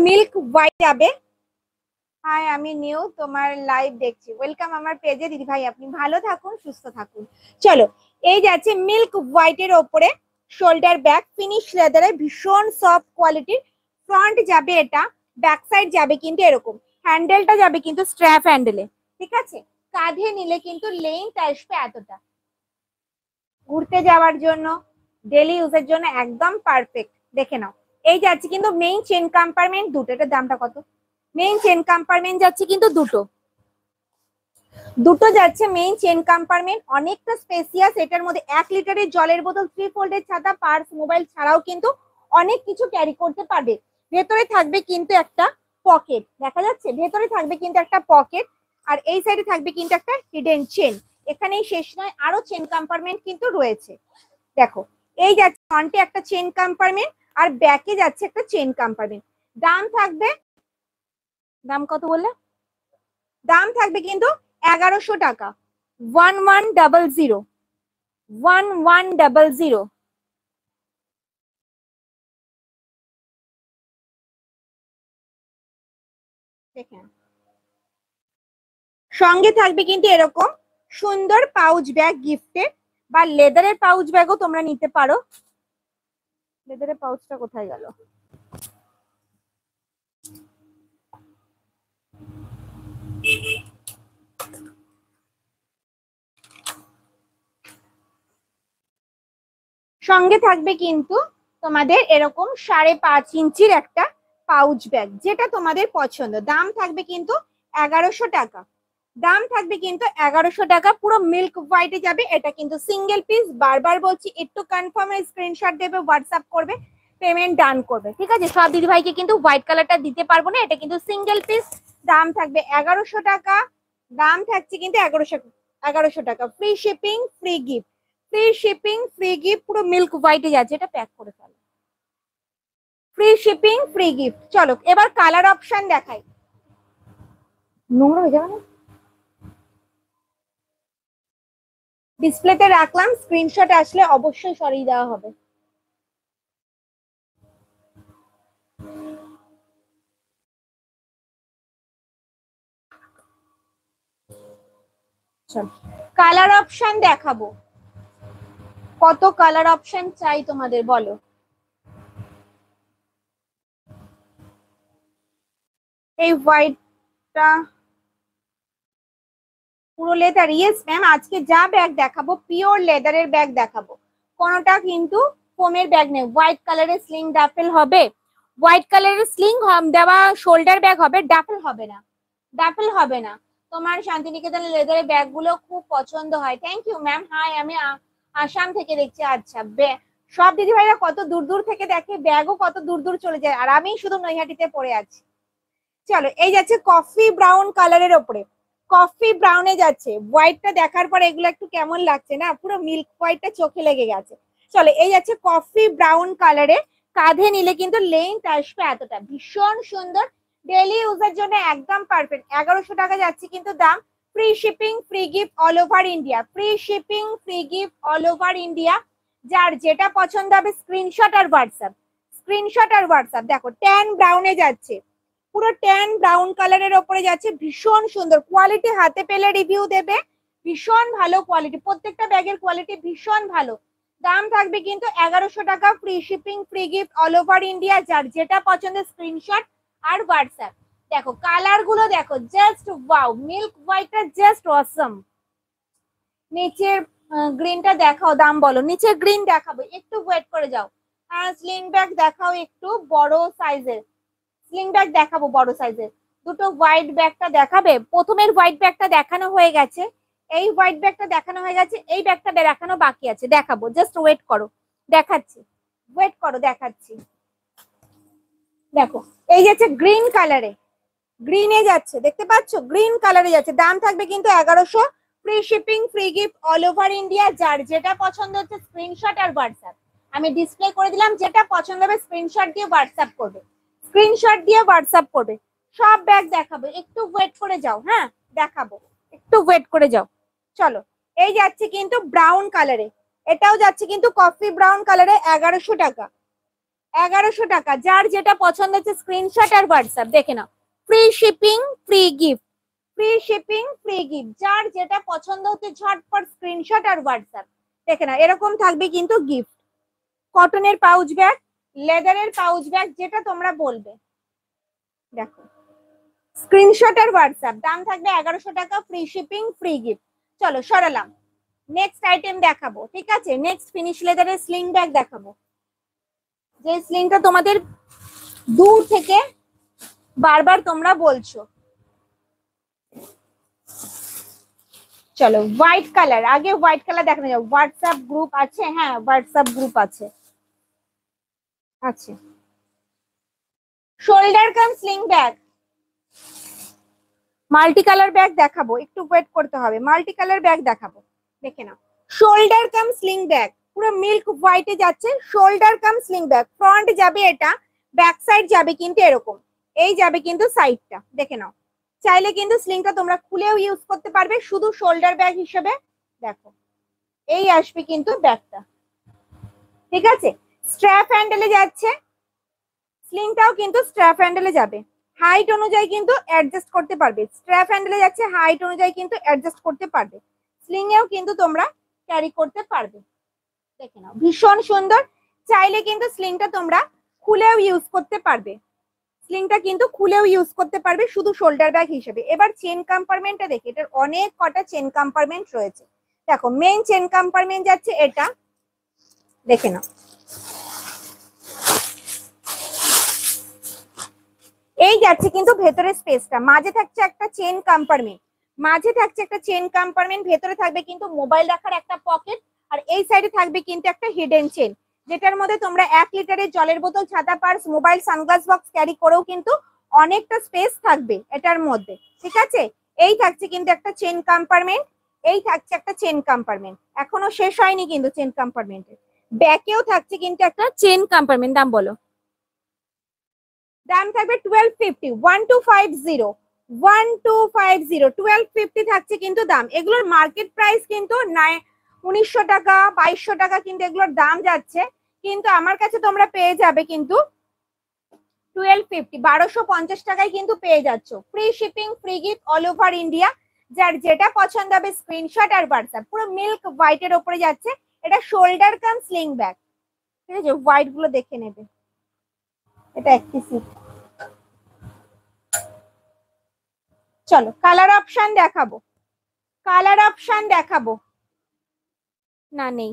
Milk white যাবে। High, আমি new, তোমার লাইভ দেখছি, ওয়েলকাম আমার পেজে দিদি ভাই, আপনি ভালো থাকুন, সুস্থ থাকুন। চলো, এই যাচ্ছে মিল্ক হোয়াইটের ওপরে শোল্ডার ব্যাগ, ফিনিশ লেদারে, ভীষণ সফট কোয়ালিটির। ফ্রন্ট যাবে এটা, ব্যাক সাইড যাবে কিন্তু এরকম, হ্যান্ডেলটা যাবে কিন্তু স্ট্র্যাপ হ্যান্ডেলে, ঠিক আছে। কাঁধে নিলে কিন্তু লেন্থ আসবে এতটা, ঘুরতে যাওয়ার জন্য, ডেলি ইউজের জন্য একদম পারফেক্ট। দেখে নাও, এই যাচ্ছে কিন্তু মেইন চেন কম্পার্টমেন্ট দুটো। এটার দামটা কত? মেইন চেন কম্পার্টমেন্ট যাচ্ছে কিন্তু দুটো যাচ্ছে মেইন চেন কম্পার্টমেন্ট, অনেকটা স্পেসিয়াস। এটার মধ্যে 1 লিটারের জলের বোতল, 3 ফোল্ডের ছাতা, পার্স, মোবাইল ছাড়াও কিন্তু অনেক কিছু ক্যারি করতে পারবে। ভেতরে থাকবে কিন্তু একটা পকেট, দেখা যাচ্ছে, ভেতরে থাকবে কিন্তু একটা পকেট, আর এই সাইডে থাকবে কিন্তু একটা হিডেন চেন। এখানেই শেষ নয়, আরো চেন কম্পার্টমেন্ট কিন্তু রয়েছে। দেখো, এই যাচ্ছে ফ্রন্টে একটা চেন কম্পার্টমেন্ট, আর ব্যাকে যাচ্ছে একটা চেন কম্পার্টমেন্ট। দাম থাকবে, দাম কত বললে? দাম থাকবে কিন্তু 1100 টাকা। 1100, 1100। দেখেন, সঙ্গে থাকবে কিন্তু এরকম সুন্দর পাউচ ব্যাগ গিফটে, বা লেদারের পাউচ ব্যাগও তোমরা নিতে পারো। লেদারের পাউচটা কোথায় গেল? সঙ্গে থাকবে কিন্তু তোমাদের এরকম 5.5 ইঞ্চির একটা পাউচ ব্যাগ, যেটা তোমাদের পছন্দ। দাম থাকবে কিন্তু 1100 টাকা। দাম থাকবে কিন্তু 1100 টাকা। পুরো মিল্ক হোয়াইটে যাবে, এটা কিন্তু সিঙ্গেল পিস। বারবার বলছি, একটু কনফার্ম স্ক্রিনশট দেবে, হোয়াটসঅ্যাপ করবে, পেমেন্ট ডান করবে, ঠিক আছে। সব দিদি ভাইকে কিন্তু হোয়াইট কালারটা দিতে পারবো না, এটা কিন্তু সিঙ্গেল পিস। দাম থাকবে 1100 টাকা। দাম থাকছে কিন্তু 1100 টাকা। Free shipping, free gift, free shipping, free gift. পুরো মিল্ক হোয়াইটে যাচ্ছে, এটা প্যাক করে ফেলো। Free shipping, free gift. চলো, এবার কালার অপশন দেখাই। নোংরা হয়ে যাবে না? ডিসপ্লেতে রাখলাম, স্ক্রিনশট আসলে অবশ্যই সরিয়ে দেওয়া হবে। কালার অপশন দেখাবো, কত কালার অপশন চাই তোমাদের বলো। এই হোয়াইটটা পুরো লেদার, ইয়েস ম্যাম। আজকে যা ব্যাগ দেখাবো পিওর লেদারের ব্যাগ দেখাবো, কোনোটা কিন্তু ফোমের ব্যাগ নেই। হোয়াইট কালারের স্লিং ডাফেল হবে, হোয়াইট কালারের স্লিং দেওয়া শোল্ডার ব্যাগ হবে, ডাফেল হবে না, ডাফেল হবে না। তোমার শান্তিনিকেতনের লেদারের ব্যাগ গুলো খুব পছন্দ হয়। Thank you ma'am. হাই, আমি আসাম থেকে দেখছি। আচ্ছা, সব দিদি ভাইরা কত দূর দূর থেকে দেখে, ব্যাগও কত দূর দূর চলে যায়, আর আমি শুধু নৈহাটিতে পড়ে আছি। চলো, এই যাচ্ছে কফি ব্রাউন কালারের ওপরে, কফি ব্রাউনে যাচ্ছে। হোয়াইটটা দেখার পর এগুলো একটু কেমন লাগছে না, পুরো মিল্ক হোয়াইটটা চোখে লেগে গেছে। চলো, এই যাচ্ছে কফি ব্রাউন কালারে, কাঁধে নিলে কিন্তু লেন্থ আসবে এতটা, ভীষণ সুন্দর, ডেলি ইউজের জন্য একদম পারফেক্ট। 1100 টাকা যাচ্ছে কিন্তু দাম। Free shipping, free gift all over India, free shipping, free gift all over India. যার যেটা পছন্দ হবে স্ক্রিনশট আর হোয়াটসঅ্যাপ, স্ক্রিনশট আর হোয়াটসঅ্যাপ। দেখো, ট্যান ব্রাউনে যাচ্ছে, পুরো ট্যান ব্রাউন কালারের ওপরে যাচ্ছে, ভীষণ সুন্দর কোয়ালিটি। হাতে পেলে রিভিউ দেবে, ভীষণ ভালো কোয়ালিটি, প্রত্যেকটা ব্যাগের কোয়ালিটি ভীষণ ভালো। দাম থাকবে কিন্তু 1100 টাকা। Free shipping, free gift all over India. যার যেটা পছন্দ স্ক্রিনশট আর হোয়াটসঅ্যাপ। দেখো কালার গুলো, দেখো জাস্ট ওয়াও, মিল্ক হোয়াইটটা জাস্ট অসম। নিচের গ্রিনটা দেখাও, দাম বলো। নিচের গ্রিন দেখাবো, একটু ওয়েট করে যাও। স্লিং ব্যাগ দেখাও একটু বড় সাইজের, স্লিং ব্যাগ দেখাবো বড় সাইজের। দুটো হোয়াইট ব্যাগটা দেখাবে। প্রথমের হোয়াইট ব্যাগটা দেখানো হয়ে গেছে, এই হোয়াইট ব্যাগটা দেখানো হয়ে গেছে, এই ব্যাগটা দেখানো বাকি আছে, দেখাবো। জাস্ট ওয়েট করো, দেখাচ্ছি, ওয়েট করো, দেখাচ্ছি। দেখো, এই যাচ্ছে গ্রিন কালারে, গ্রিনে যাচ্ছে, দেখতে পাচ্ছ, গ্রিন কালারে যাচ্ছে। দাম থাকবে কিন্তু 1100। Free shipping, free gift all over India. যার যেটা পছন্দ হচ্ছে স্ক্রিনশট আর হোয়াটসঅ্যাপ, আমি ডিসপ্লে করে দিলাম, যেটা পছন্দ হবে স্ক্রিনশট দিয়ে হোয়াটসঅ্যাপ করবে, স্ক্রিনশট দিয়ে হোয়াটসঅ্যাপ করবে। সব ব্যাগ দেখাবো, একটু ওয়েট করে যাও। হ্যাঁ, দেখাবো, একটু ওয়েট করে যাও। চলো, এই যাচ্ছে কিন্তু ব্রাউন কালারে, এটাও যাচ্ছে কিন্তু কফি ব্রাউন কালারে, 1100 টাকা। 1100 টাকা। যার যেটা পছন্দ হচ্ছে স্ক্রিনশট আর হোয়াটসঅ্যাপ দেখে নাও। Free shipping free gift, free shipping free gift. যার যেটা পছন্দ হচ্ছে ঝটপট স্ক্রিনশট আর হোয়াটসঅ্যাপ দেখে নাও। এরকম থাকবে কিন্তু গিফট। কটনের পাউচ ব্যাগ, লেদারের পাউচ ব্যাগ, যেটা তোমরা বলবে। দেখো স্ক্রিনশট আর হোয়াটসঅ্যাপ, দাম থাকবে 1100 টাকা, ফ্রি শিপিং ফ্রি গিফট। চলো সরালাম, নেক্সট আইটেম দেখাবো। ঠিক আছে, নেক্সট ফিনিশ লেদারের স্লিং ব্যাগ দেখাবো, যে স্লিংটা তোমাদের দূর থেকে বারবার তোমরা বলছো। চলো হোয়াইট কালার, আগে হোয়াইট কালার দেখানো যাবে। হোয়াটসঅ্যাপ গ্রুপ আছে? হ্যাঁ হোয়াটসঅ্যাপ গ্রুপ আছে। আচ্ছা, shoulder cum sling bag, multi colour bag দেখাবো, একটু ওয়েট করতে হবে। মাল্টি কালার ব্যাগ দেখাবো, দেখে নাও। শোল্ডার কাম স্লিং ব্যাগ, পুরো মিল্ক হোয়াইটে যাচ্ছে। Shoulder cum sling bag, front যাবে এটা, ব্যাক সাইড যাবে কিন্তু এরকম, এই যাবে কিন্তু সাইডটা, দেখে নাও। চাইলে কিন্তু স্লিংটা তোমরা খুলেও ইউজ করতে পারবে শুধু শোল্ডার ব্যাগ হিসেবে। দেখো এই আসবে কিন্তু ব্যাগটা, ঠিক আছে। স্ট্র্যাপ হ্যান্ডেলে যাচ্ছে, স্লিংটাও কিন্তু স্ট্র্যাপ হ্যান্ডেলে যাবে। হাইট অনুযায়ী কিন্তু অ্যাডজাস্ট করতে পারবে। স্ট্র্যাপ হ্যান্ডেলে যাচ্ছে, হাইট অনুযায়ী কিন্তু অ্যাডজাস্ট করতে পারবে। স্লিং এও কিন্তু তোমরা ক্যারি করতে পারবে, দেখে নাও ভীষণ সুন্দর। চাইলে কিন্তু স্লিংটা তোমরা খুলেও ইউজ করতে পারবে, স্লিংটা কিন্তু খুলেও ইউজ করতে পারবে শুধু শোল্ডার ব্যাগ হিসেবে। এবার চেন কম্পার্টমেন্টটা দেখি, এটার অনেক কটা চেন কম্পার্টমেন্ট রয়েছে। দেখো মেইন চেন কম্পার্টমেন্ট যাচ্ছে এটা, দেখে নাও। এই যাচ্ছে কিন্তু ভেতরে স্পেসটা, মাঝে থাকছে একটা চেন কম্পার্টমেন্ট, মাঝে থাকছে একটা চেন কম্পার্টমেন্ট, ভেতরে থাকবে কিন্তু মোবাইল রাখার একটা পকেট, আর এই সাইডে থাকবে কিন্তু একটা হিডেন চেন, যেটার মধ্যে তোমরা 1 লিটারের জলের বোতল, ছাতা, purse, mobile, sunglass box carry করেও কিন্তু অনেকটা স্পেস থাকবে এটার মধ্যে। ঠিক আছে, এই থাকছে কিন্তু একটা চেন কম্পার্টমেন্ট, এই থাকছে একটা চেন কম্পার্টমেন্ট, এখনো শেষ হয়নি কিন্তু চেন কম্পার্টমেন্টের। ব্যাকেও থাকছে কিন্তু একটা চেন কম্পার্টমেন্ট। দাম বলো? দাম থাকবে 1250, 1250, 1250, 1250 থাকছে কিন্তু দাম। এগুলোর মার্কেট প্রাইস কিন্তু 1900 টাকা, 2200 টাকা কিন্তু এগুলোর দাম যাচ্ছে, কিন্তু আমার কাছে তোমরা পেয়ে যাবে কিন্তু 1250, 1250 টাকায় কিন্তু পেয়ে যাচ্ছ। Free shipping free gift all over India. যার যেটা পছন্দ হবে স্ক্রিনশট আর হোয়াটসঅ্যাপ। পুরো মিল্ক হোয়াইটের ওপরে যাচ্ছে, এটা শোল্ডার কাম স্লিং ব্যাগ। ঠিক আছে, হোয়াইট গুলো দেখে নেবে, এটা একটি সিট। চলো কালার অপশন দেখাবো, কালার অপশন দেখাবো। না নেই,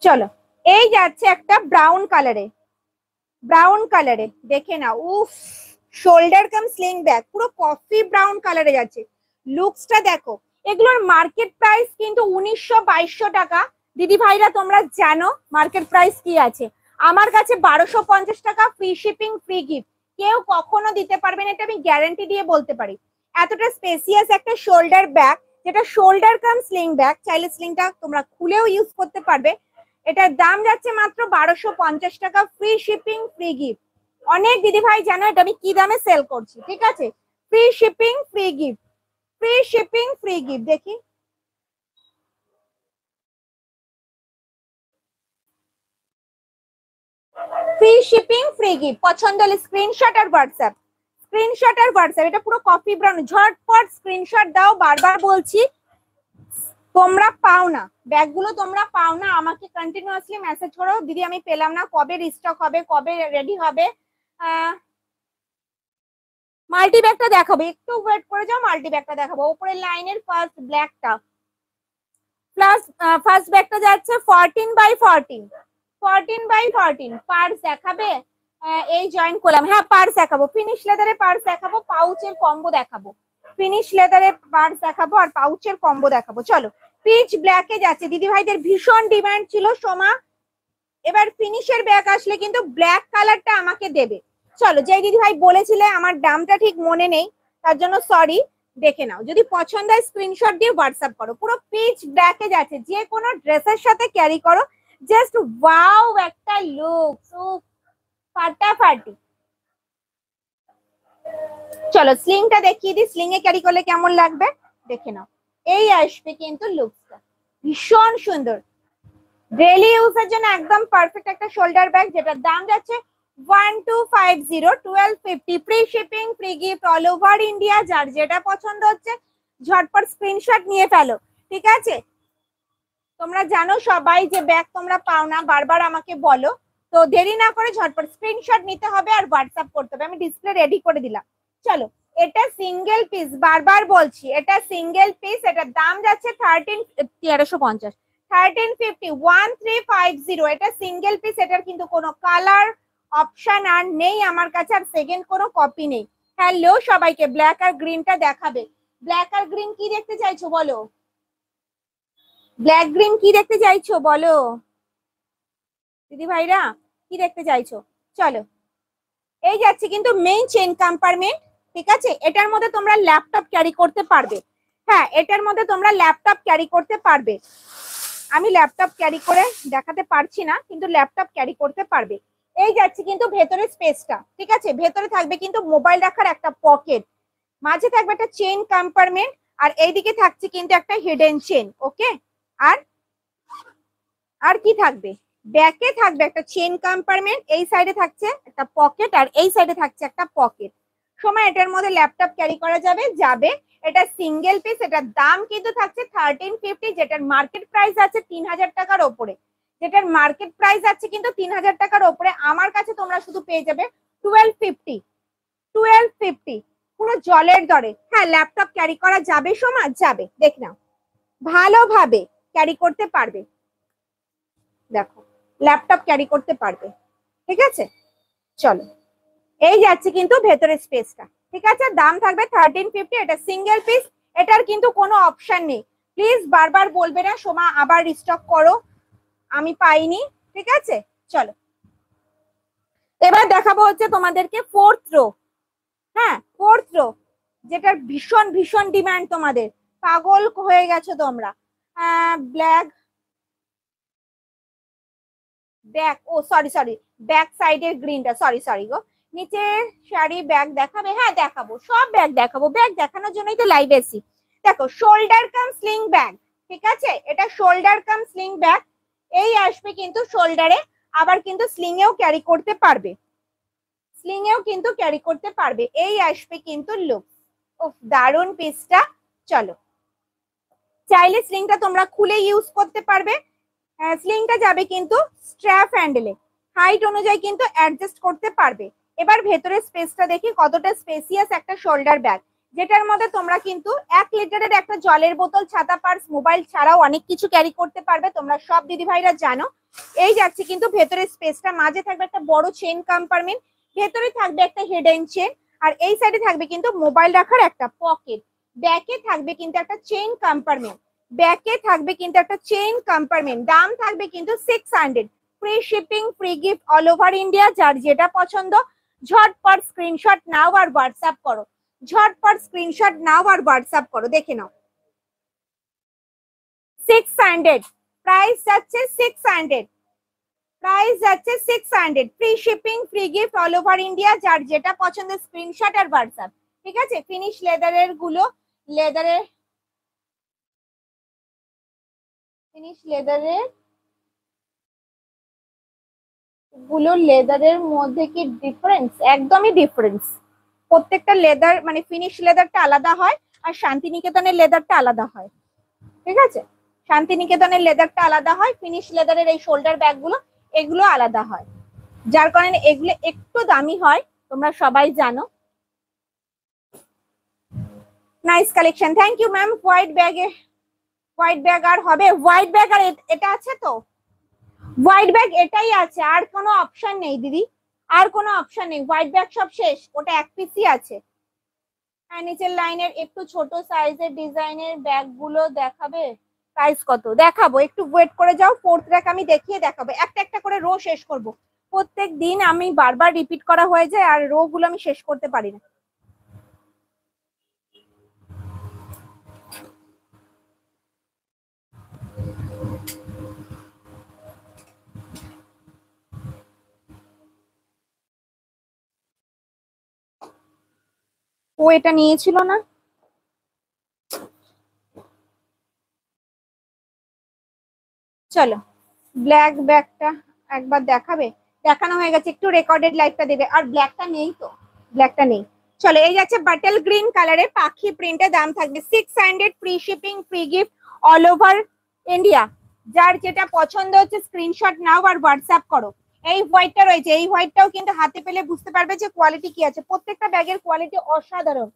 চলো এই যাচ্ছে একটা ব্রাউন কালারে, ব্রাউন কালারে দেখে না, উফ শোল্ডার কাম স্লিং ব্যাগ, পুরো কফি ব্রাউন কালারে যাচ্ছে। লুকসটা দেখো, এগুলোর মার্কেট প্রাইস কিন্তু 1900-2200 টাকা। দিদি ভাইরা তোমরা জানো মার্কেট প্রাইস কি আছে। আমার কাছে 1250 টাকা, ফ্রি শিপিং ফ্রি গিফট। কেউ কখনো দিতে পারবে না, এটা আমি গ্যারান্টি দিয়ে বলতে পারি। এতটা স্পেসিয়াস একটা শোল্ডার ব্যাগ, যেটা শোল্ডার কাম স্লিং ব্যাগ, চাইলে স্লিংটা তোমরা খুলেও ইউজ করতে পারবে। এটার দাম যাচ্ছে মাত্র 1250 টাকা, ফ্রি শিপিং ফ্রি গিফট। অনেক দিদি ভাই জানো এটা আমি কি দামে সেল করছি। ঠিক আছে, free shipping free gift, free shipping free gift. দেখি ফ্রি শিপিং ফ্রি গিফট, পছন্দ হলে স্ক্রিনশট আর হোয়াটসঅ্যাপ, স্ক্রিনশট আর হোয়াটসঅ্যাপ। এটা পুরো কফি ব্রাউন, ঝটপট স্ক্রিনশট দাও, বারবার বলছি তোমরা পাও না ব্যাগগুলো, তোমরা পাও না, আমাকে কন্টিনিউয়াসলি মেসেজ করো, দিদি আমি পেলাম না, কবে রিস্টক হবে, কবে রেডি হবে। মাল্টি ব্যাগটা দেখাবো, একটু ওয়েট করে যাও, মাল্টি ব্যাগটা দেখাবো। উপরের লাইনের ফার্স্ট ব্ল্যাকটা, প্লাস ফার্স্ট ব্যাগটা যাচ্ছে 14x14, 14x14। পার্স দেখাবে? এই জয়েন করলাম, হ্যাঁ পার্স দেখাবো, ফিনিশ লেদারে পার্স দেখাবো, পাউচের কম্বো দেখাবো। ফিনিশ লেদারে পার্স দেখাবো আর পাউচের কম্বো দেখাবো। চলো পিচ ব্ল্যাকে যাচ্ছে, দিদি ভাইদের ভীষণ ডিমান্ড ছিল সোমা। এবার ফিনিশের ব্যাগ আসলে কিন্তু ব্ল্যাক কালারটা আমাকে দেবে। চলো, যে দিদি ভাই বলেছিলে আমার দামটা ঠিক মনে নেই, তার জন্য সরি, দেখে নাও। যদি পছন্দ হয় স্ক্রিনশট দিয়ে হোয়াটসঅ্যাপ করো। পুরো পিচ ব্ল্যাকে যাচ্ছে, যে কোনো ড্রেসের সাথে ক্যারি করো, জাস্ট ওয়াও একটা লুক, ফাটাফাটি। চলো স্লিংটা দেখিয়ে দিই, স্লিং এ ক্যারি করলে কেমন লাগবে দেখে নাও। এই আসবে কিন্তু লুকসটা, ভীষণ সুন্দর। ডেইলি ইউজের জন্য একদম পারফেক্ট একটা শোল্ডার ব্যাগ, যেটার দাম যাচ্ছে 1250, 1250, free shipping, free gift all over India. যার যেটা পছন্দ হচ্ছে ঝটপট স্ক্রিনশট নিয়ে ফেলো, ঠিক আছে? তোমরা জানো সবাই যে ব্যাগ তোমরা পাও না, বারবার আমাকে বলো, তো দেরি না করে ঝটপট স্ক্রিনশট নিতে হবে আর হোয়াটসঅ্যাপ করতে হবে। আমি ডিসপ্লে রেডি করে দিলাম। চলো, এটা সিঙ্গেল পিস, বারবার বলছি এটা সিঙ্গেল পিস, এটার দাম যাচ্ছে 1350, 1350, 1350। এটা সিঙ্গেল পিস, এটার কিন্তু কোনো কালার অপশন আর নেই আমার কাছে, আর সেকেন্ড কোনো কপি নেই। হ্যালো সবাইকে, ব্ল্যাক আর গ্রিনটা দেখাবে। ব্ল্যাক আর গ্রিন কি দেখতে চাইছো বলো? ব্ল্যাক গ্রিন কি দেখতে চাইছো বলো দিদি ভাইরা, কি দেখতে চাইছো? চলো, এই যাচ্ছে কিন্তু মেইন চেন কম্পার্টমেন্ট, ঠিক আছে? এটার মধ্যে তোমরা ল্যাপটপ ক্যারি করতে পারবে। হ্যাঁ, এটার মধ্যে তোমরা ল্যাপটপ ক্যারি করতে পারবে। আমি ল্যাপটপ ক্যারি করে দেখাতে পারছি না, কিন্তু ল্যাপটপ ক্যারি করতে পারবে। এই যাচ্ছে কিন্তু ভেতরে স্পেসটা, ঠিক আছে? ভেতরে থাকবে কিন্তু মোবাইল রাখার একটা পকেট, মাঝে থাকবে একটা চেন কম্পার্টমেন্ট, আর এইদিকে থাকছে কিন্তু একটা হিডেন চেন। ওকে, আর আর কি থাকবে? ব্যাকে থাকবে একটা চেন কম্পার্টমেন্ট, এই সাইডে থাকছে একটা পকেট, আর এই সাইডে থাকছে একটা পকেট। সময় এটার মধ্যে ল্যাপটপ ক্যারি করা যাবে যাবে। এটা সিঙ্গেল পিস, এটার দাম কিন্তু থাকছে 1350, যেটার মার্কেট প্রাইস আছে 3000 টাকার ওপরে। যেটার মার্কেট প্রাইস আছে কিন্তু 3000 টাকার ওপরে, আমার কাছে তোমরা শুধু পেয়ে যাবে 1250, 1250, পুরো জলের দরে। হ্যাঁ, ল্যাপটপ ক্যারি করা যাবে, সময় যাবে, দেখ নাও, ভালোভাবে ক্যারি করতে পারবে। দেখো, ল্যাপটপ ক্যারি করতে পারবে, ঠিক আছে? চলো, এই যাচ্ছে কিন্তু ভেতরের স্পেসটা, ঠিক আছে? দাম থাকবে 1350, এটা সিঙ্গেল পিস, এটার কিন্তু কোনো অপশন নেই। প্লিজ বারবার বলবে না সোমা আবার রিস্টক করো, আমি পাইনি, ঠিক আছে? চলো, এবার দেখাবো হচ্ছে তোমাদেরকে ফোর্থ রো। হ্যাঁ, ফোর্থ রো, যেটার ভীষণ ভীষণ ডিমান্ড, তোমাদের পাগল হয়ে গেছো তোমরা। ব্ল্যাক ব্যাক, ও সরি সরি, ব্যাক সাইডের গ্রিনটা, সরি সরি গো। নিচে শাড়ি ব্যাগ দেখাবে? হ্যাঁ দেখাবো, সব ব্যাগ দেখাবো, ব্যাগ দেখানোর জন্যই তো লাইভ এসি। দেখো, শোল্ডার কাম স্লিং ব্যাগ, ঠিক আছে? এটা শোল্ডার কাম স্লিং ব্যাগ, এই আসবে কিন্তু শোল্ডারে, আবার কিন্তু স্লিং এও ক্যারি করতে পারবে, স্লিং এও কিন্তু ক্যারি করতে পারবে, এই আসবে কিন্তু লুক। উফ, দারুন পিসটা। চলো, চাইলে স্লিংটা তোমরা খুলে ইউজ করতে পারবে। স্লিংটা যাবে কিন্তু স্ট্র্যাপ হ্যান্ডেলে, হাইট অনুযায়ী কিন্তু অ্যাডজাস্ট করতে পারবে। এবার ভেতরের স্পেসটা দেখি কতটা স্পেসিয়াস একটা শোল্ডার ব্যাগ, যেটার মধ্যে তোমরা কিন্তু 1 লিটারের একটা জলের বোতল, ছাতা, পার্স, মোবাইল ছাড়াও অনেক কিছু ক্যারি করতে পারবে। তোমরা সব দিদি ভাইরা জানো। এই যাচ্ছে কিন্তু ভেতরের স্পেসটা, মাঝে থাকবে একটা বড় চেন কম্পার্টমেন্ট, ভেতরে থাকবে একটা হিডেন চেন, আর এই সাইডে থাকবে কিন্তু মোবাইল রাখার একটা পকেট। ব্যাকে থাকবে কিন্তু একটা চেন কম্পার্টমেন্ট, ব্যাকে থাকবে কিন্তু একটা চেইন কম্পার্টমেন্ট। দাম থাকবে কিন্তু 600, free shipping, free gift all over India. যার যেটা পছন্দ ঝটপট স্ক্রিনশট নাও আর হোয়াটসঅ্যাপ করো, ঝটপট স্ক্রিনশট নাও আর হোয়াটসঅ্যাপ করো, দেখে নাও। 600 প্রাইস যাচ্ছে, 600 প্রাইস যাচ্ছে 600, free shipping, free gift all over India. যার যেটা পছন্দ স্ক্রিনশট আর হোয়াটসঅ্যাপ, ঠিক আছে? ফিনিশ লেদারের গুলো, লেদারের ফিনিশ লেদারের গুলো, লেদারের মধ্যে কি ডিফারেন্স? একদমই ডিফারেন্স। প্রত্যেকটা লেদার মানে ফিনিশ লেদারটা আলাদা হয়, আর শান্তিনিকেতনের লেদারটা আলাদা হয়, ঠিক আছে? শান্তিনিকেতনের লেদারটা আলাদা হয়, ফিনিশ লেদারের এই শোল্ডার ব্যাগ গুলো এগুলো আলাদা হয়, যার কারণে এগুলো একটু দামি হয়, তোমরা সবাই জানো। Nice collection, thank you ma'am. White ব্যাগে, হোয়াইট ব্যাগ আর হবে? হোয়াইট ব্যাগ আর এটা আছে তো, হোয়াইট ব্যাগ এটাই আছে, আর কোনো অপশন নেই দিদি, আর কোনো অপশন নেই। হোয়াইট ব্যাগ সব শেষ, ওটা এক পিসই আছে। হ্যাঁ, নিচের লাইনের একটু ছোট সাইজের ডিজাইনের ব্যাগ গুলো দেখাবে? প্রাইস কত দেখাবো, একটু ওয়েট করে যাও। ফোর্থ র্যাক আমি দেখিয়ে দেখাবো, একটা একটা করে রো শেষ করব। প্রত্যেক দিন আমি বারবার রিপিট করা হয়ে যায়, আর রো গুলো আমি শেষ করতে পারি না। ও এটা নিয়েছিল না? চলো, ব্ল্যাক ব্যাগটা একবার দেখাবে? দেখানো হয়ে গেছে, একটু রেকর্ডেড লাইভটা দেবে। আর ব্ল্যাকটা নেই তো, ব্ল্যাকটা নেই। চলো, এই যাচ্ছে বাটল গ্রিন কালারে পাখি প্রিন্টের, দাম থাকবে 600, free shipping, free gift all over India. যার যেটা পছন্দ হচ্ছে স্ক্রিনশট নাও আর হোয়াটসঅ্যাপ করো। এই হোয়াইটটা রয়েছে, এই হোয়াইটটাও কিন্তু হাতে পেলে বুঝতে পারবে যে কোয়ালিটি কি আছে। প্রত্যেকটা ব্যাগের কোয়ালিটি অসাধারণ,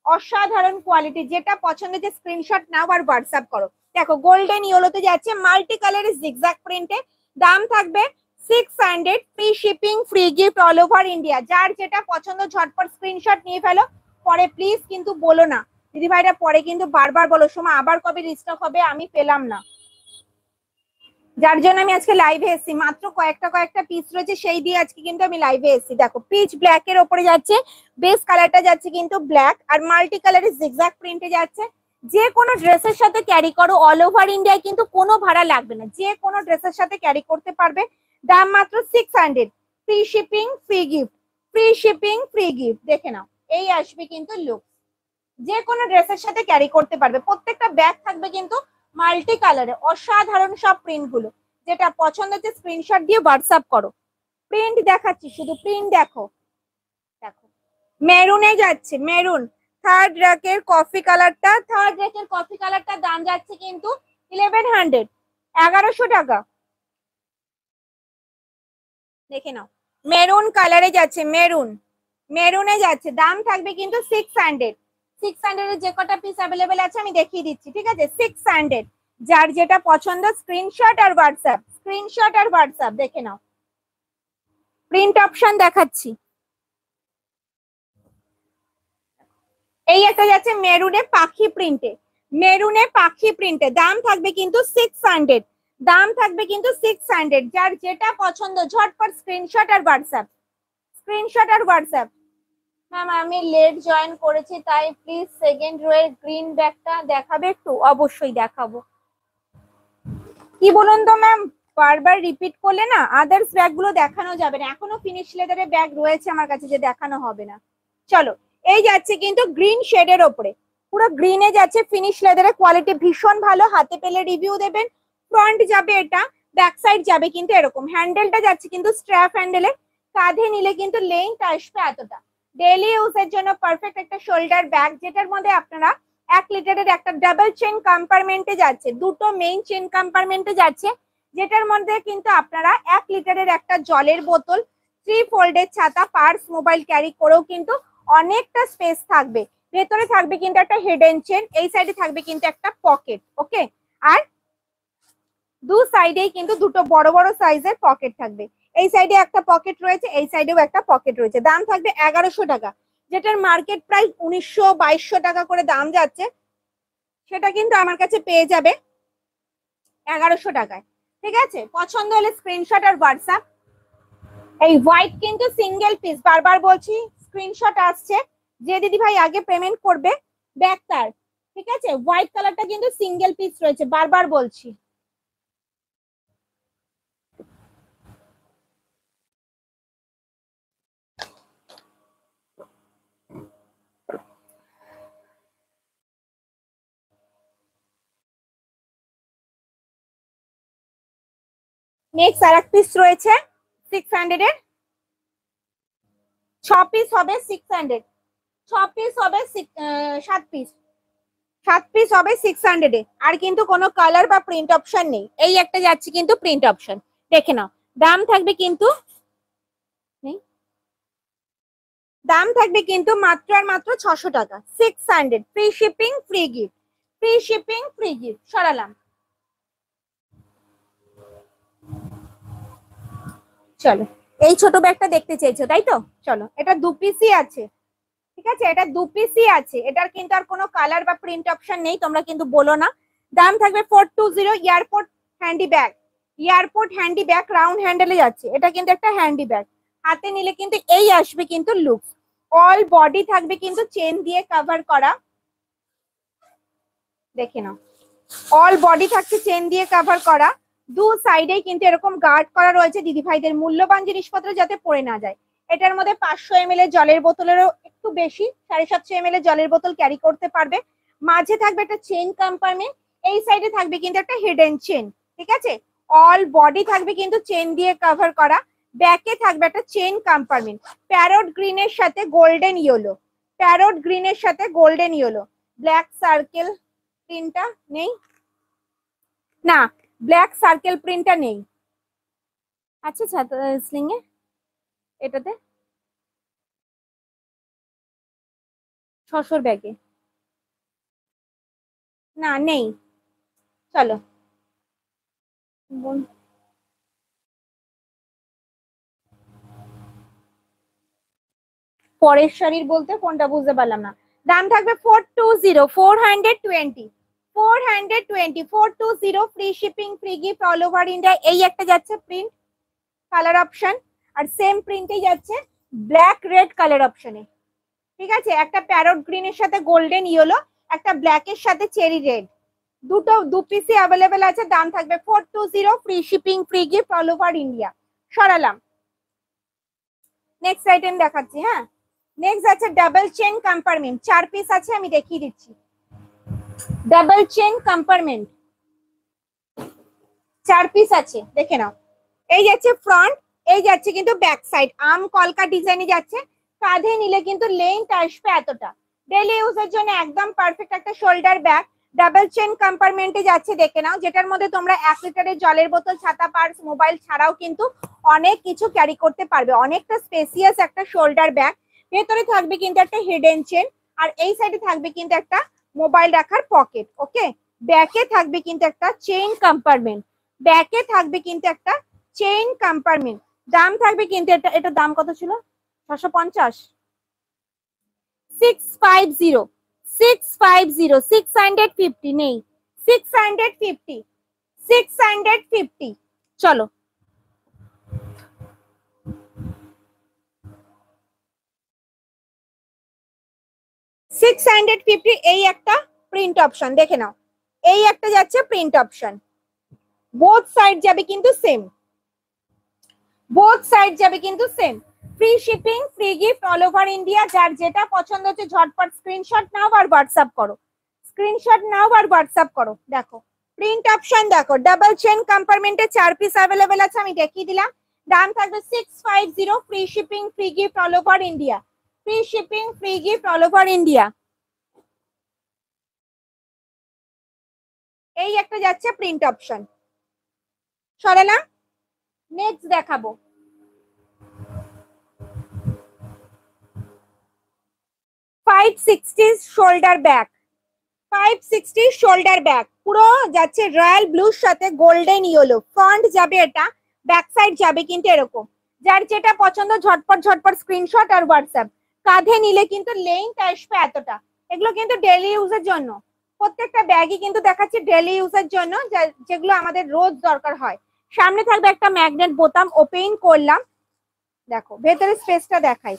অসাধারণ কোয়ালিটি। যেটা পছন্দ হচ্ছে স্ক্রিনশট নাও আর হোয়াটসঅ্যাপ করো। দেখো গোল্ডেন ইয়েলোতে যাচ্ছে মাল্টি কালারের জিগজ্যাগ প্রিন্টে, দাম থাকবে 600, free shipping, free gift all over India. যার যেটা পছন্দ ঝটপট স্ক্রিনশট নিয়ে ফেলো। পরে প্লিজ কিন্তু বলো না দিদি ভাইরা, পরে কিন্তু বারবার বলো সময় আবার কবে রিস্টক হবে, আমি পেলাম না। যার জন্য আমি আজকে লাইভে এসেছি, মাত্র কয়েকটা পিস রয়েছে সেই দিয়ে আজকে কিন্তু আমি লাইভে এসেছি। দেখো পিচ ব্ল্যাক এর ওপরে যাচ্ছে, বেস কালারটা যাচ্ছে কিন্তু ব্ল্যাক, আর মাল্টি কালারের জিগজ্যাগ প্রিন্টে যাচ্ছে। যে কোনো ড্রেসের সাথে ক্যারি করো, অল ওভার ইন্ডিয়ায় কিন্তু কোনো ভাড়া লাগবে না, যে কোনো ড্রেসের সাথে ক্যারি করতে পারবে। দাম মাত্র 600, free shipping, free gift, free shipping, free gift. দেখে নাও, এই আসবে কিন্তু লুক, যে কোনো ড্রেসের সাথে ক্যারি করতে পারবে। প্রত্যেকটা ব্যাগ থাকবে কিন্তু মাল্টি কালারে, অসাধারণ সব প্রিন্ট গুলো। যেটা পছন্দ হচ্ছে স্ক্রিনশট দিয়ে হোয়াটসঅ্যাপ করো। প্রিন্ট দেখাচ্ছি, শুধু প্রিন্ট দেখো। দেখো মেরুনে যাচ্ছে, মেরুন থার্ড র্যাকের কফি কালারটা, থার্ড র্যাকের কফি কালারটার দাম যাচ্ছে কিন্তু 1100, 1100 টাকা। দেখে নাও, মেরুন কালারে যাচ্ছে, মেরুন, মেরুনে যাচ্ছে, দাম থাকবে কিন্তু 600। 600 এর যে কটা পিস অ্যাভেলেবেল আছে আমি দেখিয়ে দিচ্ছি, ঠিক আছে? 600। যার যেটা পছন্দ স্ক্রিনশট আর হোয়াটসঅ্যাপ, স্ক্রিনশট আর হোয়াটসঅ্যাপ। দেখে নাও, প্রিন্ট অপশন দেখাচ্ছি। এই একটা যাচ্ছে মেরুনে পাখি প্রিন্টে, মেরুনে পাখি প্রিন্টে, দাম থাকবে কিন্তু 600, দাম থাকবে কিন্তু 600। যার যেটা পছন্দ ঝটপট স্ক্রিনশট আর হোয়াটসঅ্যাপ, স্ক্রিনশট আর হোয়াটসঅ্যাপ। ম্যাম আমি লেট জয়েন করেছি, তাই প্লিজ সেকেন্ড রো এর গ্রিন ব্যাগটা দেখাবে একটু? অবশ্যই দেখাবো। কি বলুন তো ম্যাম, বারবার রিপিট করলে না আদার্স ব্যাগ গুলো দেখানো যাবে না। এখনো ফিনিশ লেদারের ব্যাগ রয়েছে আমার কাছে যে দেখানো হবে না। চলো, এই যাচ্ছে কিন্তু গ্রিন শেডের ওপরে, পুরো গ্রিনে যাচ্ছে, ফিনিশ লেদারের কোয়ালিটি ভীষণ ভালো, হাতে পেলে রিভিউ দেবেন। ফ্রন্ট যাবে এটা, ব্যাক সাইড যাবে কিন্তু এরকম। হ্যান্ডেলটা যাচ্ছে কিন্তু স্ট্র্যাপ হ্যান্ডেলে, কাঁধে নিলে কিন্তু লেন্থ আসবে এতটা। ডেইলি ইউজের জন্য পারফেক্ট একটা শোল্ডার ব্যাগ, যেটার মধ্যে আপনারা 1 লিটারের একটা ডাবল চেন কম্পার্টমেন্টে যাচ্ছে, দুটো মেইন চেন কম্পার্টমেন্টে যাচ্ছে, যেটার মধ্যে কিন্তু আপনারা 1 লিটারের একটা জলের বোতল, 3 ফোল্ডের ছাতা, পার্স, মোবাইল ক্যারি করেও কিন্তু অনেকটা স্পেস থাকবে। ভেতরে থাকবে কিন্তু একটা হিডেন চেন, এই সাইডে থাকবে কিন্তু একটা পকেট। ওকে, আর দু সাইডেই কিন্তু দুটো বড় বড় সাইজের পকেট থাকবে। এই সাইডে একটা পকেট রয়েছে, এই সাইডেও একটা পকেট রয়েছে। দাম থাকবে 1100 টাকা, যেটার মার্কেট প্রাইস 1900-2200 টাকা করে দাম যাচ্ছে, সেটা কিন্তু আমার কাছে পেয়ে যাবে 1100 টাকায়। ঠিক আছে, পছন্দ হলে স্ক্রিনশট আর হোয়াটসঅ্যাপ। এই হোয়াইট কিন্তু সিঙ্গেল পিস, বারবার বলছি স্ক্রিনশট আসছে, যে দিদি ভাই আগে পেমেন্ট করবে ব্যাগ তার। ঠিক আছে, হোয়াইট কালারটা কিন্তু সিঙ্গেল পিস রয়েছে, বারবার বলছি। নেক্সট আর এক পিস রয়েছে 600 এর, 6 পিস হবে 600, 6 পিস হবে 7 পিস, 7 পিস হবে 600 এ। আর কিন্তু কোনো কালার বা প্রিন্ট অপশন নেই। এই একটা যাচ্ছে কিন্তু প্রিন্ট অপশন, দেখে নাও। দাম থাকবে কিন্তু দাম থাকবে কিন্তু মাত্র আর মাত্র 600 টাকা, 600, free shipping, free gift, free shipping, free gift. সরালাম। চলো, এই ছোট ব্যাগটা দেখতে চাইছো তাই তো? চলো, এটা 2 পিসই আছে, ঠিক আছে? এটা 2 পিসই আছে, এটার কিন্তু আর কোনো কালার বা প্রিন্ট অপশন নেই, তোমরা কিন্তু বলো না। দাম থাকবে 420। Airport handy bag, airport handy bag, round হ্যান্ডেলে যাচ্ছে, এটা কিন্তু একটা হ্যান্ডি ব্যাগ। হাতে নিলে কিন্তু এই আসবে কিন্তু লুক। অল বডি থাকবে কিন্তু চেন দিয়ে কভার করা, দেখে নাও। অল বডি থাকছে চেন দিয়ে কভার করা, দু সাইডে কিন্তু এরকম গার্ড করা রয়েছে দিদি ভাইদের মূল্যবান জিনিসপত্র যাতে পড়ে না যায়। এটার মধ্যে 500 ml এর জলের বোতলেরও একটু বেশি, 750 ml এর জলের বোতল ক্যারি করতে পারবে। মাঝে থাকবে একটা চেন কম্পার্টমেন্ট, এই সাইডে থাকবে কিন্তু একটা হিডেন চেন, ঠিক আছে? অল বডি থাকবে কিন্তু চেন দিয়ে কভার করা, ব্যাকে থাকবে একটা চেন কম্পার্টমেন্ট, প্যারট গ্রিনের সাথে গোল্ডেন ইয়েলো, প্যারট গ্রিনের সাথে গোল্ডেন ইয়েলো, ব্ল্যাক সার্কেল প্রিন্টটা নেই, না ব্ল্যাক সার্কেল প্রিন্টটা নেই। আচ্ছা স্লিং এ এটাতে 600 ব্যাগে না নেই। চলো পরের শাড়ির বলতে কোনটা বুঝতে পারলাম না। দাম থাকবে 420, 420, 420, 420, free shipping, free gift all over India. এই একটা যাচ্ছে প্রিন্ট কালার অপশন, আর সেম প্রিন্টেই যাচ্ছে ব্ল্যাক রেড কালার অপশনে। ঠিক আছে, একটা প্যারট গ্রিনের সাথে গোল্ডেন ইয়েলো, একটা ব্ল্যাকের সাথে চেরি রেড, দুটো দু পিসই অ্যাভেলেবেল আছে। দাম থাকবে 420, free shipping, free gift all over India. সরালাম, নেক্সট আইটেম দেখাচ্ছি। হ্যাঁ, নেক্সট আছে ডাবল চেন কম্পার্টমেন্ট, 4 পিস আছে, আমি দেখিয়ে দিচ্ছি। ডাবল চেন কম্পার্টমেন্ট 4 পিস আছে, দেখে নাও। এই যাচ্ছে ফ্রন্ট, এই যাচ্ছে কিন্তু ব্যাক সাইড, আম কলকা ডিজাইনে যাচ্ছে। কাঁধে নিলে কিন্তু লেন্থ আসবে এতটা, ডেইলি ইউজের জন্য একদম পারফেক্ট একটা শোল্ডার ব্যাগ। ডাবল চেন কম্পার্টমেন্টে যাচ্ছে, দেখে নাও, যেটার মধ্যে তোমরা 1 লিটারের জলের বোতল, ছাতা, পার্স, মোবাইল ছাড়াও কিন্তু অনেক কিছু ক্যারি করতে পারবে। অনেকটা স্পেসিয়াস একটা শোল্ডার ব্যাগ। ভেতরে থাকবে কিন্তু একটা হিডেন চেন, আর এই সাইডে থাকবে কিন্তু একটা মোবাইল রাখার পকেট। ওকে, ব্যাকে থাকবে কিন্তু একটা চেইন কম্পার্টমেন্ট, ব্যাকে থাকবে কিন্তু একটা চেইন কম্পার্টমেন্ট। দাম থাকবে কিন্তু এটা দাম কত ছিল? 650, 650, 650, 650 নেই, 650, 650। চলো, 650 এই একটা প্রিন্ট অপশন, দেখে নাও। এই একটা যাচ্ছে প্রিন্ট অপশন, বোথ সাইড যাবে কিন্তু সেম, বোথ সাইড যাবে কিন্তু same. Free shipping, free gift all over India. যার যেটা পছন্দ হচ্ছে ঝটপট স্ক্রিনশট নাও আর হোয়াটসঅ্যাপ করো, স্ক্রিনশট নাও আর হোয়াটসঅ্যাপ করো। দেখো প্রিন্ট অপশন, দেখো ডাবল চেন কম্পার্টমেন্টে 4 পিস অ্যাভেলেবেল আছে, আমি দেখিয়ে দিলাম। দাম থাকবে 650, free shipping, free gift all over India, free shipping, free gift all over India. এই একটা যাচ্ছে প্রিন্ট অপশন, সরালাম। নেক্সট দেখাবো 560 শোল্ডার ব্যাগ, 560 শোল্ডার ব্যাগ, পুরো যাচ্ছে রয়্যাল ব্লুর সাথে গোল্ডেন ইয়েলো। ফ্রন্ট যাবে এটা, ব্যাক সাইড যাবে কিন্তু এরকম। যার যেটা পছন্দ ঝটপট ঝটপট স্ক্রিনশট আর হোয়াটসঅ্যাপ। কাঁধে নিলে কিন্তু লেন্থ আসবে এতটা। এগুলো কিন্তু ডেইলি ইউজের জন্য, প্রত্যেকটা ব্যাগই কিন্তু দেখাচ্ছি ডেইলি ইউজের জন্য, যেগুলো আমাদের রোজ দরকার হয়। সামনে থাকবে একটা ম্যাগনেট বোতাম, ওপেন করলাম, দেখো ভেতরে স্পেসটা দেখাই।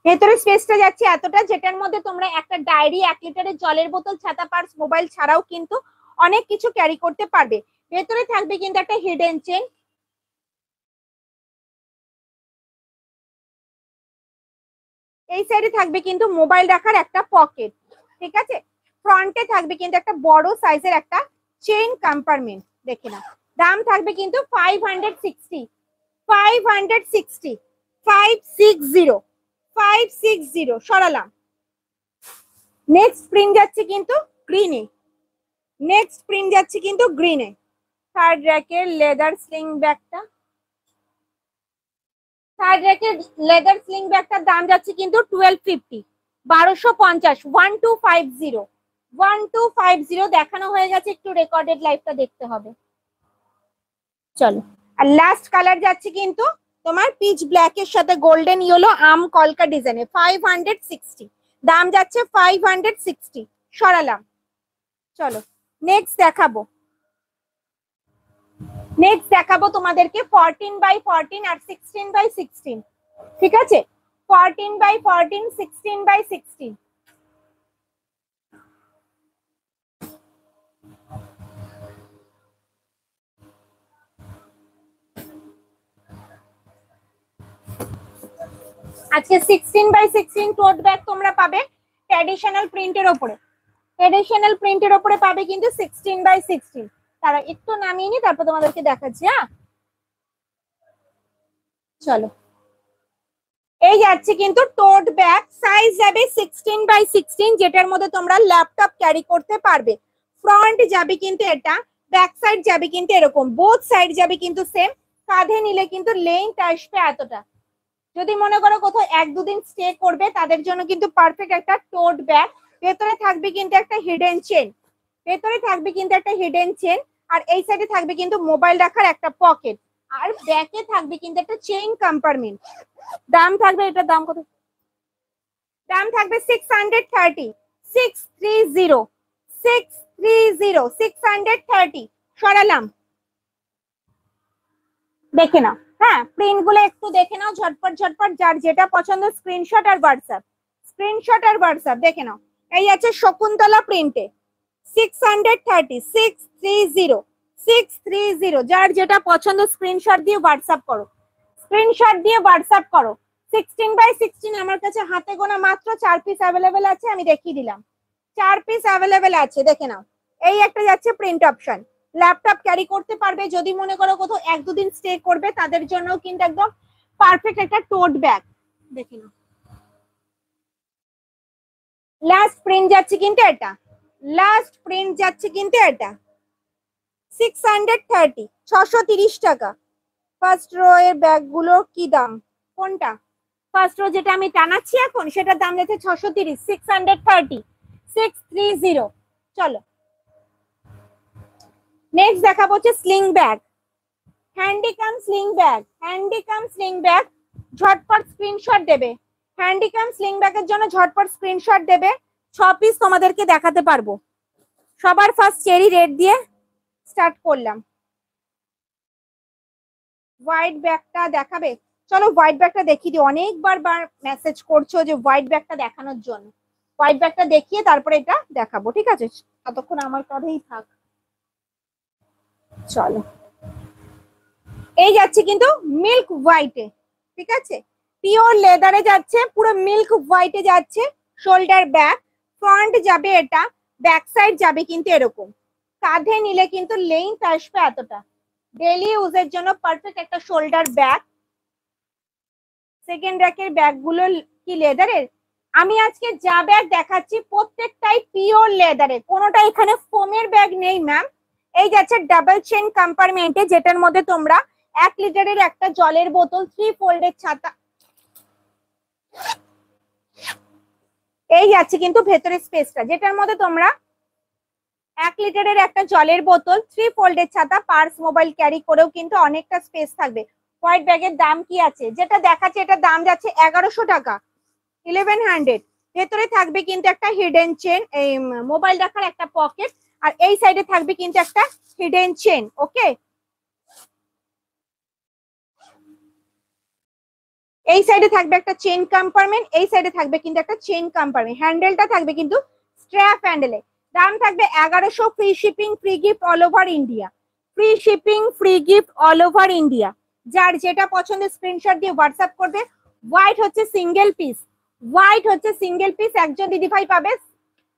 ভেতরে স্পেসটা যাচ্ছে এতটা, যেটার মধ্যে তোমরা একটা ডায়েরি, 1 লিটারের জলের বোতল, ছাতা, পার্স, মোবাইল ছাড়াও কিন্তু অনেক কিছু ক্যারি করতে পারবে। ভেতরে থাকবে কিন্তু একটা হিডেন চেন, এই সাইডে থাকবে কিন্তু মোবাইল রাখার একটা পকেট। ঠিক আছে, ফ্রন্টে থাকবে কিন্তু একটা বড় সাইজের একটা চেইন কম্পার্টমেন্ট, দেখে না। দাম থাকবে কিন্তু 560, 560, 560, 560। সরালাম। নেক্সট প্রিন্ট যাচ্ছে কিন্তু গ্রিনে, নেক্সট প্রিন্ট যাচ্ছে কিন্তু গ্রিনে। থার্ড র্যাকের লেদার স্লিং ব্যাগটা, থার্ড র্যাকের লেদার স্লিং ব্যাগটার দাম যাচ্ছে কিন্তু 1250, 1250, 1250, 1250 দেখানো হয়ে গেছে। একটু রেকর্ডেড লাইভটা দেখতে হবে। চলো, আর লাস্ট কালার যাচ্ছে কিন্তু তোমার পিচ ব্ল্যাক এর সাথে গোল্ডেন ইয়েলো আম কলকা ডিজাইনে, 560। দাম যাচ্ছে 560। সরালাম। চলো নেক্সট দেখাবো, নেক্সট দেখাবো তোমাদেরকে 14x14 আর 16x16। ঠিক আছে, 14x14, 16x16। আজকে 16x16 টোট ব্যাগ তোমরা পাবে ট্র্যাডিশনাল প্রিন্টের ওপরে। ট্র্যাডিশনাল প্রিন্টের ওপরে পাবে কিন্তু 16x16। তারা একটু নামিয়ে নি, তারপর তোমাদেরকে দেখাচ্ছি। হ্যাঁ চলো, এই যাচ্ছে কিন্তু টোট ব্যাগ, সাইজ যাবে 16x16, যেটার মধ্যে তোমরা ল্যাপটপ ক্যারি করতে পারবে। ফ্রন্ট যাবে কিন্তু এটা, ব্যাক সাইড যাবে কিন্তু এরকম, বোথ সাইড যাবে কিন্তু সেম। কাঁধে নিলে কিন্তু লেন্থ আসবে এতটা। যদি মনে করো কোথাও 1-2 দিন স্টে করবে, তাদের জন্য কিন্তু পারফেক্ট একটা টোট ব্যাগ। ভেতরে থাকবে কিন্তু একটা হিডেন চেন, ভেতরে থাকবে কিন্তু একটা হিডেন চেন, আর এই সাইডে থাকবে কিন্তু মোবাইল রাখার একটা পকেট, আর ব্যাকে থাকবে কিন্তু একটা চেইন কম্পার্টমেন্ট। দাম থাকবে, এটার দাম কত? দাম থাকবে 630, 630, 630, সরালাম। দেখে নাও, হ্যাঁ প্রিন্ট গুলো একটু দেখে নাও ঝটপট ঝটপট, যার যেটা পছন্দ স্ক্রিনশট আর হোয়াটসঅ্যাপ, স্ক্রিনশট আর হোয়াটসঅ্যাপ দেখে নাও। এই আছে শকুন্তলা প্রিন্টে 630, 630, 630, যার যেটা পছন্দ স্ক্রিনশট দিয়ে হোয়াটসঅ্যাপ করো, স্ক্রিনশট দিয়ে হোয়াটসঅ্যাপ করো। 16x16 আমার কাছে হাতে গোনা মাত্র 4 পিস অ্যাভেলেবেল আছে, আমি দেখিয়ে দিলাম। 4 পিস অ্যাভেলেবেল আছে, দেখে নাও। এই একটা যাচ্ছে প্রিন্ট অপশন, ল্যাপটপ ক্যারি করতে পারবে। যদি মনে করো কোথাও 1-2 দিন স্টে করবে, তাদের জন্য কিন্তু একদম পারফেক্ট একটা টোট ব্যাগ। দেখে নাও, লাস্ট প্রিন্ট যাচ্ছে কিন্তু এটা, লাস্ট প্রিন্ট যাচ্ছে কিন্তু এটা 630, 630 টাকা। ফার্স্ট রো এর ব্যাগ গুলো কি দাম? কোনটা? ফার্স্ট রো যেটা আমি টানাচ্ছি এখন, সেটার দাম যাচ্ছে 630, 630, 630। চলো নেক্সট দেখাবো হচ্ছে sling bag, handy cum sling bag, handy cum sling bag. ঝটপট স্ক্রিনশট দেবে, হ্যান্ডিকাম স্লিং ব্যাগের জন্য ঝটপট স্ক্রিনশট দেবে। 6 পিস তোমাদেরকে দেখাতে পারবো। সবার ফার্স্ট চেরি রেড দিয়ে স্টার্ট করলাম। হোয়াইট ব্যাগটা দেখাবে? চলো হোয়াইট ব্যাগটা দেখিয়ে দিই, অনেকবার মেসেজ করছো যে হোয়াইট ব্যাগটা দেখানোর জন্য। হোয়াইট ব্যাগটা দেখিয়ে তারপরে এটা দেখাবো, ঠিক আছে? ততক্ষণ আমার কথাই থাক। চলো, এই যাচ্ছে কিন্তু মিল্ক হোয়াইটে, ঠিক আছে? পিওর লেদারে যাচ্ছে, পুরো মিল্ক হোয়াইটে যাচ্ছে। শোল্ডার ব্যাগ, ফ্রন্ট যাবে এটা, ব্যাক সাইড যাবে কিন্তু এরকম। কাঁধে নিলে কিন্তু লেন্থ আসবে এতটা। ডেইলি ইউজের জন্য পারফেক্ট একটা শোল্ডার ব্যাগ। সেকেন্ড র্যাকের ব্যাগগুলো কি লেদারের? আমি আজকে যা ব্যাগ দেখাচ্ছি প্রত্যেকটাই পিওর লেদারের, কোনোটা এখানে ফোমের ব্যাগ নেই ম্যাম। এই যাচ্ছে ডাবল চেন কম্পার্টমেন্টে, যেটার মধ্যে তোমরা 1 লিটারের একটা জলের বোতল, 3 ফোল্ডের ছাতা। এই যাচ্ছে কিন্তু ভেতরের স্পেসটা, যেটার মধ্যে তোমরা 1 লিটারের একটা জলের বোতল, 3 ফোল্ডের ছাতা, পার্স, মোবাইল ক্যারি করেও কিন্তু অনেকটা স্পেস থাকবে। হোয়াইট ব্যাগের দাম কি আছে? যেটা দেখাচ্ছে এটার দাম যাচ্ছে 1100 টাকা, 1100। ভেতরে থাকবে কিন্তু একটা হিডেন চেন, এই মোবাইল রাখার একটা পকেট, আর এই সাইডে থাকবে কিন্তু একটা হিডেন চেন। ওকে, এই সাইডে থাকবে একটা চেন কম্পার্টমেন্ট, এই সাইডে থাকবে কিন্তু একটা চেন কম্পার্টমেন্ট। হ্যান্ডেলটা থাকবে কিন্তু স্ট্র্যাপ হ্যান্ডেলে। দাম থাকবে 1100, free shipping, free gift all over India, free shipping, free gift all over India. যার যেটা পছন্দ স্ক্রিনশট দিয়ে হোয়াটসঅ্যাপ করবে। হোয়াইট হচ্ছে সিঙ্গেল পিস, হোয়াইট হচ্ছে সিঙ্গেল পিস, একজন দিদিভাই পাবে।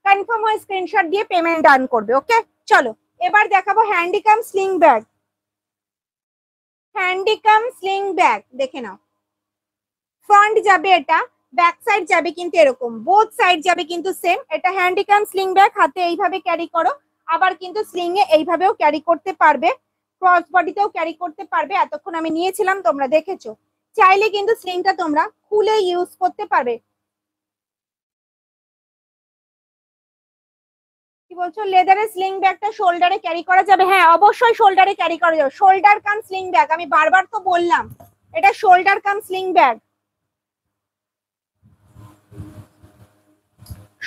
কনফার্ম হয়ে স্ক্রিনশট দিয়ে পেমেন্ট ডান করবে। ওকে চলো, এবার দেখাবো হ্যান্ডিকাম sling bag. Handy cum sling bag দেখে নাও। ফ্রন্ট যাবে এটা, ব্যাক সাইড যাবে কিন্তু এরকম, বোথ সাইড যাবে কিন্তু সেম। এটা হ্যান্ডিকাম স্লিং ব্যাগ, হাতে এইভাবে ক্যারি করো, আবার কিন্তু স্লিং এ এইভাবেও ক্যারি করতে পারবে, ক্রস বডিতেও ক্যারি করতে পারবে। এতক্ষণ আমি নিয়েছিলাম, তোমরা দেখেছো। চাইলে কিন্তু স্লিংটা তোমরা খুলে ইউজ করতে পারবে। কি বলছো? লেদারের স্লিং ব্যাগটা শোল্ডারে ক্যারি করা যাবে? হ্যাঁ অবশ্যই শোল্ডারে ক্যারি করা যাবে। শোল্ডার কাম স্লিং ব্যাগ, আমি বারবার তো বললাম এটা shoulder cum sling bag.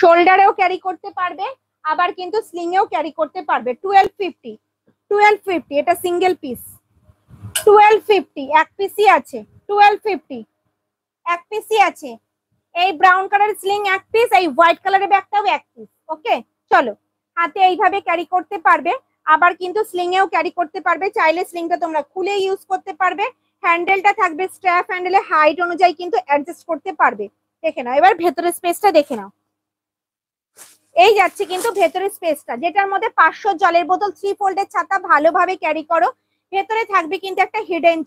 শোল্ডারেও carry করতে পারবে, আবার কিন্তু স্লিং এও ক্যারি করতে পারবে। 1250, 1250, এটা সিঙ্গেল পিস। 1250, এক পিসই আছে। 1250, এক পিসই আছে। এই ব্রাউন কালার স্লিং এক পিস, এই হোয়াইট কালারের ব্যাগটাও এক পিস। ওকে চলো, হাতে এইভাবে ক্যারি করতে পারবে, আবার কিন্তু স্লিং এও ক্যারি করতে পারবে। চাইলে স্লিংটা তোমরা খুলে ইউজ করতে পারবে। হ্যান্ডেলটা থাকবে স্ট্র্যাপ হ্যান্ডেলে, হাইট অনুযায়ী কিন্তু অ্যাডজাস্ট করতে পারবে। দেখে নাও এবার ভেতরের স্পেসটা দেখে নাও। এই যাচ্ছে কিন্তু ভেতরের স্পেসটা, যেটার মধ্যে 500 জলের বোতল, 3 ফোল্ডের ছাতা ভালোভাবে ক্যারি করো। ভেতরে থাকবে কিন্তু একটা হিডেন